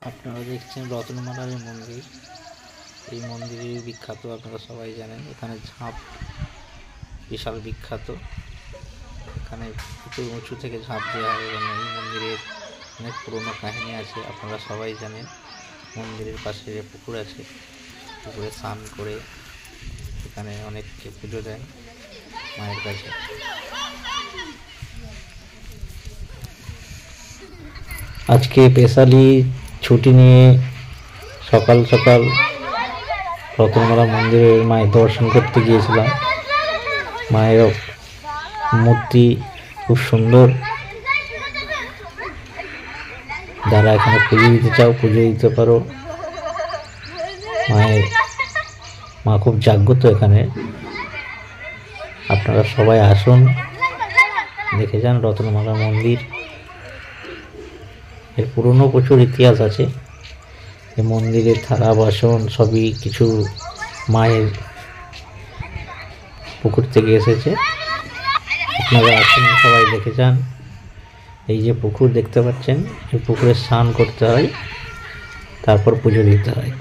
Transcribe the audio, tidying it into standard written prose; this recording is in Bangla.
আপনারা দেখছেন রত্নমালার মন্দির। এই মন্দিরের বিখ্যাত আপনারা সবাই জানেন। এখানে ঝাঁপ বিশাল বিখ্যাত। এখানে প্রচুর উঁচু থেকে ঝাঁপ দেওয়া হয় এবং এই মন্দিরের অনেক পুরনো কাহিনী আছে, আপনারা সবাই জানেন। মন্দিরের পাশে পুকুর আছে, পুকুরে স্নান করে এখানে অনেককে পুজো দেন মায়ের কাছে। আজকে স্পেশালি ছুটি নিয়ে সকাল সকাল রতনমালা মন্দিরের মায়ের দর্শন করতে গিয়েছিলাম। মায়ের মূর্তি খুব সুন্দর। যারা এখানে পুজো দিতে চাও পুজো দিতে পারো। মা খুব জাগ্রত এখানে। আপনারা সবাই আসুন, দেখে যান রতনমালা মন্দির। এর পুরনো প্রচুর ইতিহাস আছে। এই মন্দিরের থালা বাসন সবই কিছু মায়ের পুকুর থেকে এসেছে। আপনারা আসুন, সবাই দেখে যান। এই যে পুকুর দেখতে পাচ্ছেন, এই পুকুরে স্নান করতে হয়, তারপর পুজো দিতে হয়।